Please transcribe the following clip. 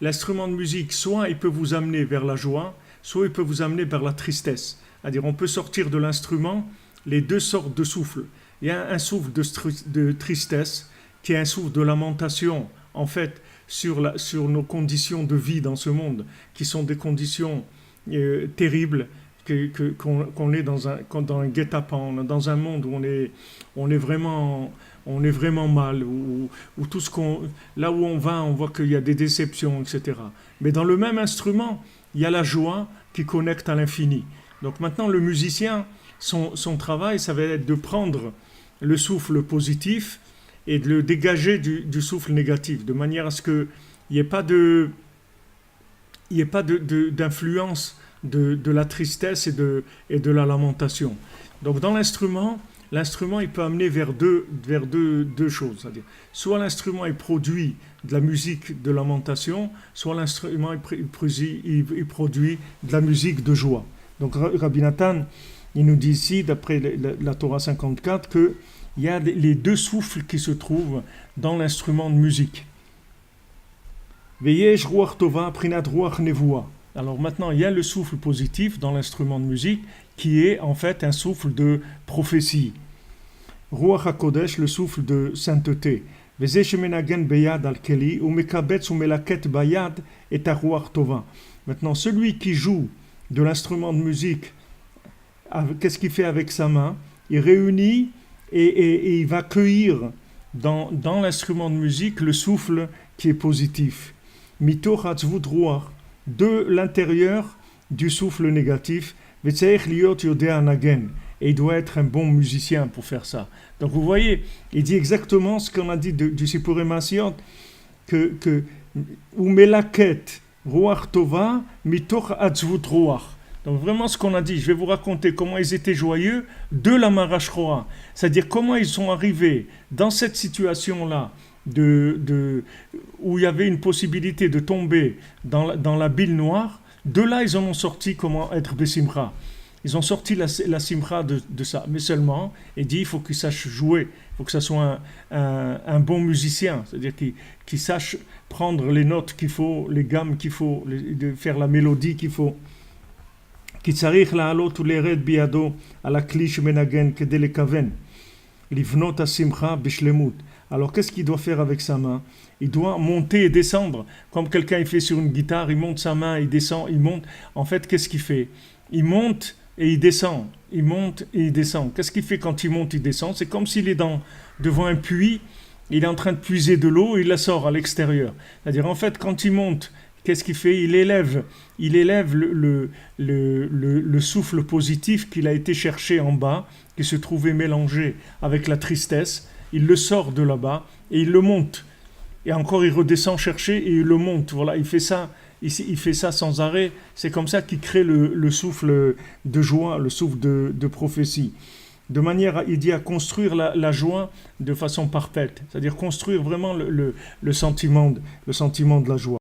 l'instrument de musique, soit il peut vous amener vers la joie, soit il peut vous amener vers la tristesse. C'est-à-dire, on peut sortir de l'instrument les deux sortes de souffles. Il y a un souffle de tristesse, qui est un souffle de lamentation, en fait, sur nos conditions de vie dans ce monde, qui sont des conditions terribles, qu'on est dans un guet-apens, dans un monde où on est vraiment mal, où là où on va, on voit qu'il y a des déceptions, etc. Mais dans le même instrument, il y a la joie qui connecte à l'infini. Donc maintenant, le musicien, son travail, ça va être de prendre le souffle positif et de le dégager du souffle négatif, de manière à ce qu'il n'y ait pas d'influence de la tristesse et de la lamentation. Donc dans l'instrument, il peut amener vers deux choses. C'est-à-dire, soit l'instrument il produit de la musique de lamentation, soit l'instrument il produit de la musique de joie. Donc Rabbi Nathan, il nous dit ici, d'après la Torah 54, qu'il y a les deux souffles qui se trouvent dans l'instrument de musique. Veyesh ruach tova prinat ruach nevoa. Alors maintenant, il y a le souffle positif dans l'instrument de musique qui est en fait un souffle de prophétie. Ruach HaKodesh, le souffle de sainteté. Veze shemenagen beyad al keli ou mekabetz ou melaket bayad et ruach tova. Maintenant, celui qui joue de l'instrument de musique, qu'est-ce qu'il fait avec sa main? Il réunit et il va cueillir dans l'instrument de musique le souffle qui est positif. Mitoch hatzvut ruach, de l'intérieur du souffle négatif, et il doit être un bon musicien pour faire ça. Donc vous voyez, il dit exactement ce qu'on a dit du Sipurei Maasiot, que Umelaket Ruach Tova Mitoch Atzvut Ruach. Donc vraiment ce qu'on a dit, je vais vous raconter comment ils étaient joyeux de la Marash Roa. C'est-à-dire comment ils sont arrivés dans cette situation-là, où il y avait une possibilité de tomber dans la bile noire. De là, ils en ont sorti comment être Bessimcha. Ils ont sorti la simcha de ça. Mais seulement, il dit, il faut qu'ils sachent jouer. Il faut que ça soit un bon musicien. C'est-à-dire qu'il sache prendre les notes qu'il faut, les gammes qu'il faut, faire la mélodie qu'il faut. Ki tzarich la'alot ulered biyado ala kli shemenagen kedei lekaven. Livnot hasimcha bishlemut. Alors qu'est-ce qu'il doit faire avec sa main? Il doit monter et descendre. Comme quelqu'un il fait sur une guitare, il monte sa main, il descend, il monte. En fait, qu'est-ce qu'il fait? Il monte et il descend. Il monte et il descend. Qu'est-ce qu'il fait quand il monte, il descend? C'est comme s'il est devant un puits, il est en train de puiser de l'eau et il la sort à l'extérieur. C'est-à-dire, en fait, quand il monte, qu'est-ce qu'il fait? Il élève le souffle positif qu'il a été cherché en bas, qui se trouvait mélangé avec la tristesse. Il le sort de là-bas et il le monte. Et encore, il redescend chercher et il le monte. Voilà, il fait ça sans arrêt. C'est comme ça qu'il crée le souffle de joie, le souffle de prophétie. De manière, il dit, à construire la joie de façon parfaite. C'est-à-dire construire vraiment le sentiment de la joie.